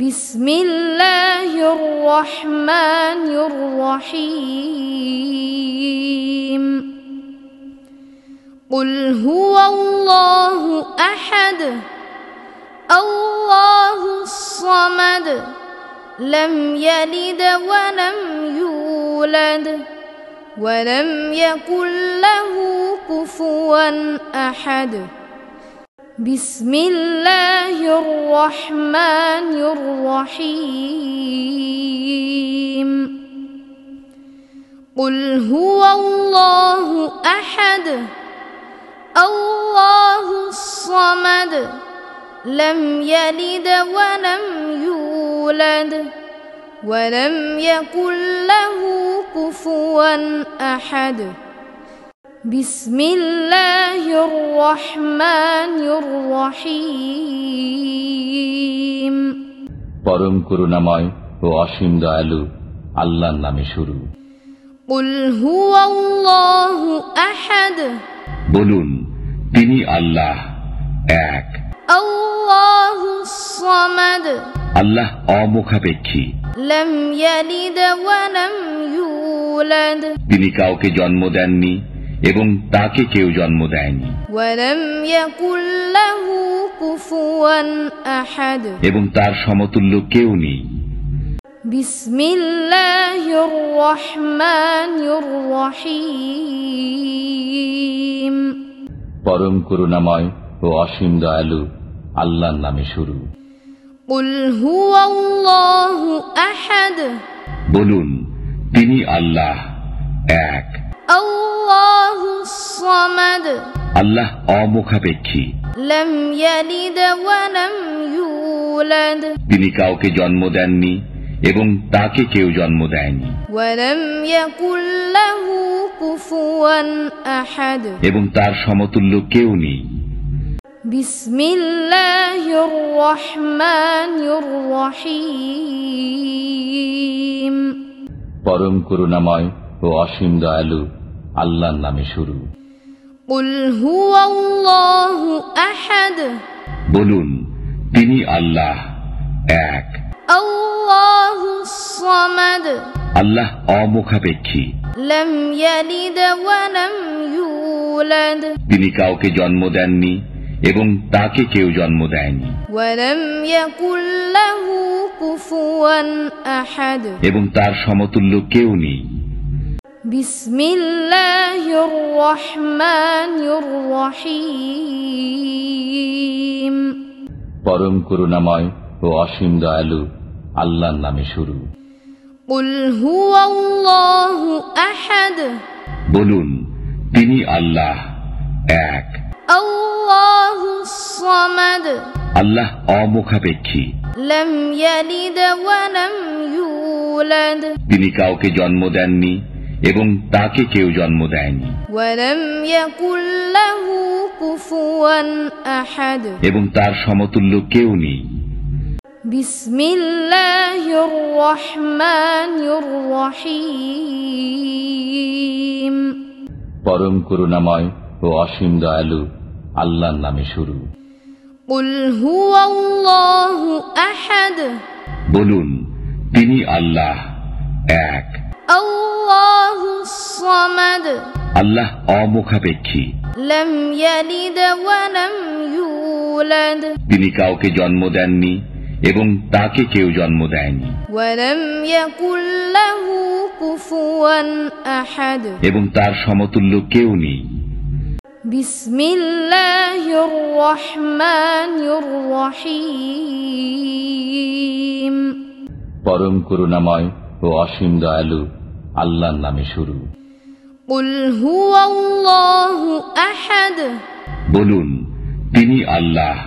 বিসমিল্লাহির রহমানির রহিম কুল হুয়াল্লাহু আহাদ আল্লাহুস সামাদ লাম ইয়ালিদ ওয়া লাম ইউলাদ ওয়া লাম ইয়াকুল লাহু কুফুয়ান আহাদ বিসমিল্লাহির রহমানির রহিম কুল হুয়াল্লাহু আহাদ আল্লাহুস সামাদ লাম ইয়ালিদ ওয়া লাম ইউলাদ ওয়া লাম ইয়াকুল লাহু কুফুয়ান আহাদ বিসমিল্লাহির রহমানির রহিম পরম করুণাময় ও অসীম দয়ালু আল্লাহর নামে শুরু। কুল হুয়াল্লাহু আহাদ বলুন, তিনি আল্লাহ এক। আল্লাহুস সামাদ আল্লাহ অমুখাপেক্ষী। লাম ইয়ালিদ ওয়া লাম ইউলাদ তিনি কাউকে জন্ম দেননি এবং তাকে কেউ জন্ম দেয়নি। ওয়া লাম ইয়াকুল লাহু কুফুয়ান আহাদ এবং তার সমতুল্য কেউ নেই। বিসমিল্লাহির রহমানির রহিম পরম করুণাময় ও অসীম দয়ালু আল্লাহর নামে শুরু। কুল হুয়াল্লাহু আহাদ বলুন, তিনি আল্লাহ এক। আল্লাহুস সামাদ আল্লাহ অমুখাপেক্ষী। লাম ইয়ালিদ ওয়া লাম ইউলাদ তিনি কাউকে জন্ম দেননি এবং তাকে কেউ জন্ম দেয়নি। ওয়া লাম ইয়াকুল লাহু কুফুয়ান আহাদ এবং তার সমতুল্য কেউ নেই। বিসমিল্লাহির রহমানির রহিম পরম করুণাময় ও অসীম দয়ালু আল্লাহর নামে শুরু। কুল হুয়াল্লাহু আহাদ বলুন, তিনি আল্লাহ এক। আল্লাহুস সামাদ আল্লাহ অমুখাপেক্ষী। লাম ইয়ালিদ ওয়া লাম ইউলাদ তিনি কাউকে জন্ম দেননি এবং তাকে কেউ জন্ম দেয়নি। ওয়া লাম ইয়াকুল লাহু কুফুয়ান আহাদ এবং তার সমতুল্য কেউ নেই। বিসমিল্লাহির রহমানির রহিম পরম করুণাময় ও অসীম দয়ালু আল্লাহর নামে শুরু। কুল হুয়াল্লাহু আহাদ বলুন, তিনি আল্লাহ এক। আল্লাহুস সামাদ আল্লাহ অমুখাপেক্ষী। লাম ইয়ালিদ ওয়া লাম ইউলাদ তিনি কাউকে জন্ম দেননি এবং তাকে কেউ জন্ম দেয়নি। ওয়া লাম ইয়াকুল লাহু কুফুয়ান আহাদ এবং তার সমতুল্য কেউ নেই। বিসমিল্লাহির রহমানির রহিম পরম করুণাময় ও অসীম দয়ালু আল্লাহর নামে শুরু। কুল হুয়াল্লাহু আহাদ বলুন, তিনি আল্লাহ এক। আল্লাহুস সামাদ আল্লাহ অমুখাপেক্ষী। লাম ইয়ালিদ ওয়া লাম ইউলাদ তিনি কাউকে জন্ম দেননি এবং তাকে কেউ জন্ম দেয়নি। ওয়া লাম ইয়াকুল লাহু কুফুয়ান আহাদ এবং তার সমতুল্য কেউ নেই। বিসমিল্লাহির রহমানির রহিম পরম করুণাময় ও অসীম দয়ালু আল্লাহর নামে শুরু। কুল হুয়াল্লাহু আহাদ বলুন, তিনি আল্লাহ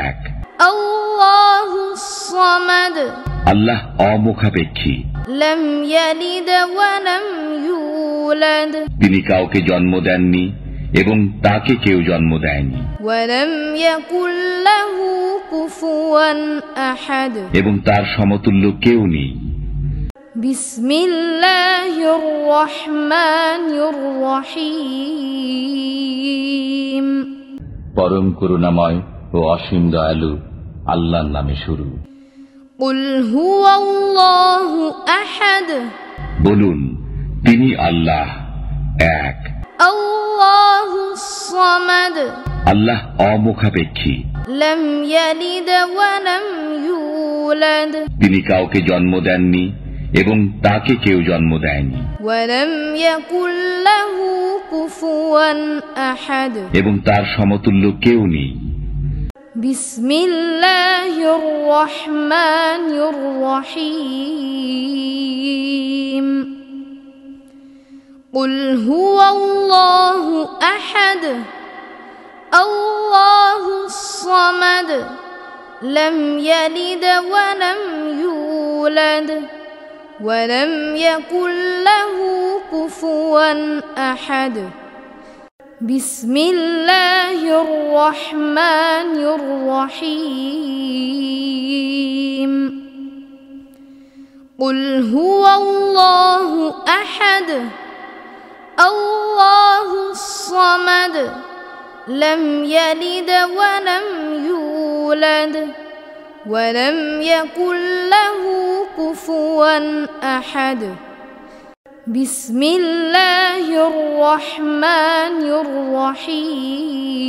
এক। আল্লাহুস সামাদ আল্লাহ অমুখাপেক্ষী। লাম ইয়ালিদ ওয়া লাম ইউলাদ তিনি কাউকে জন্ম দেননি এবং তাকে কেউ জন্ম দেয়নি। ওয়া লাম ইয়াকুল লাহু কুফুয়ান আহাদ এবং তার সমতুল্য কেউ নেই। বিসমিল্লাহির রহমানির রহিম পরম করুণাময় ও অসীম দয়ালু আল্লাহর নামে শুরু। قل هو الله أحد বলুন তিনি আল্লাহ এক। الله الصمد আল্লাহ অমুখাপেক্ষী, لم يلد ولم يولد তিনি কাউকে জন্ম দেননি এবং তাকে কেউ জন্ম দেয়নি, ولم يكن له كفوا أحد এবং তার সমতুল্য কেউ নেই। بسم الله الرحمن الرحيم قل هو الله أحد الله الصمد لم يلد ولم يولد ولم يكن له كفوا أحد بسم الله الرحمن الرحيم قل هو الله أحد الله الصمد لم يلد ولم يولد ولم يكن له كفوا أحد بسم الله الرحمن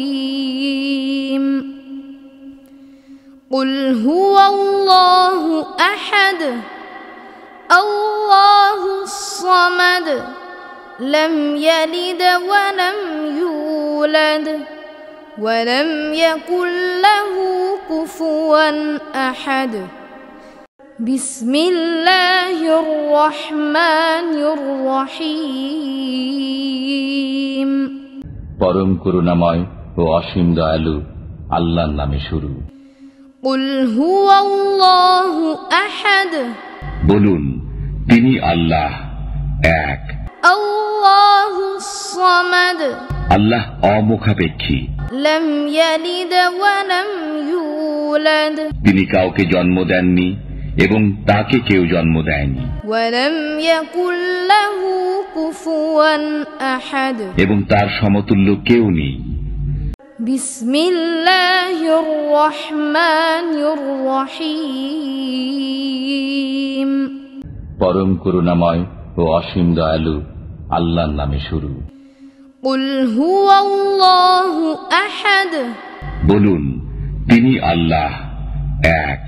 الرحيم قل هو الله أحد الله الصمد لم يلد ولم يولد ولم يكن له كفوا أحد بسم الله الرحمن الرحيم পরম করুণাময় ও অসীম দয়ালু আল্লাহর নামে শুরু। قل هو الله أحد বলুন তিনি আল্লাহ এক। الله الصمد আল্লাহ অমুখাপেক্ষী, لم يلد ولم يولد তিনি কাউকে জন্ম দেননি এবং তাকে কেউ জন্ম দেয়নি, ولم يكن له كفوا أحد এবং তার সমতুল্য কেউ নেই। بسم الله الرحمن الرحيم পরম করুণাময় ও অসীম দয়ালু আল্লাহর নামে শুরু। قل هو الله أحد বলুন তিনি আল্লাহ এক।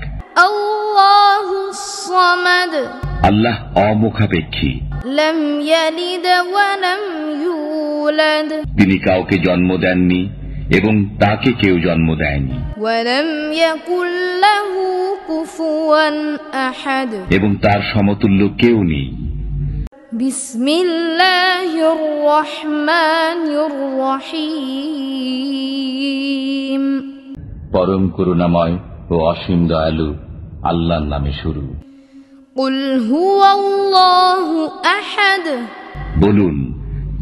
الله الصمد আল্লাহ অমুখাপেক্ষী, لم يلد ولم يولد তিনি কাউকে জন্ম দেননি এবং তাকে কেউ জন্ম দেয়নি, ولم يكن له كفوا أحد এবং তার সমতুল্য কেউ নেই। بسم الله الرحمن الرحيم পরম করুণাময় ও অসীম দয়ালু আল্লাহর নামে শুরু। قل هو الله أحد বলুন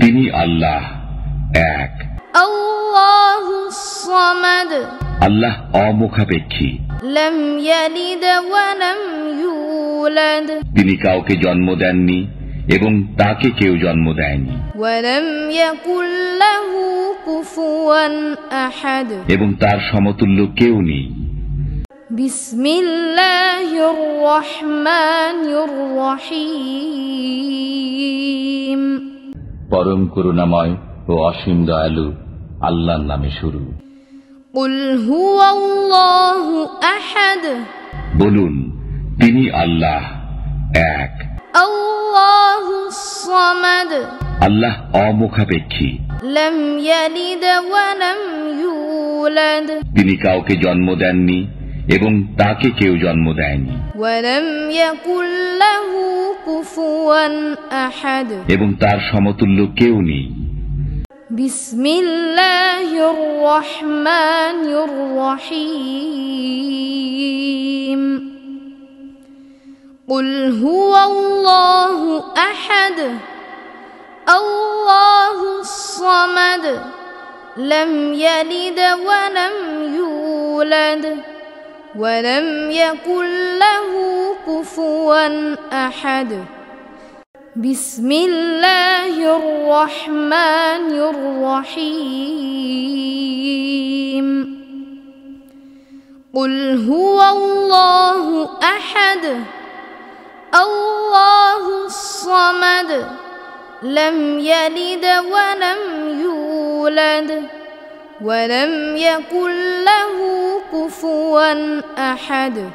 তিনি আল্লাহ এক। الله الصمد আল্লাহ অমুখাপেক্ষী, لم يلد ولم يولد তিনি কাউকে জন্ম দেননি এবং তাকে কেউ জন্ম দেয়নি, ولم يكن له كفوا أحد এবং তার সমতুল্য কেউ নেই। بسم الله الرحمن الرحيم পরম করুণাময় ও অসীম দয়ালু আল্লাহর নামে শুরু। قل هو الله أحد বলুন তিনি আল্লাহ এক। الله الصمد আল্লাহ অমুখাপেক্ষী, لم يلد ولم يولد তিনি কাউকে জন্ম দেননি এবং তাকে কেউ জন্ম দেয়নি, ولم يكن له كفوا أحد এবং তার সমতুল্য কেউ নেই। بسم الله الرحمن الرحيم قل هو الله أحد الله الصمد لم يلد ولم يولد ولم يكن له كفوا أحد بسم الله الرحمن الرحيم قل هو الله أحد الله الصمد لم يلد ولم يولد ولم يكن له كفوا أحد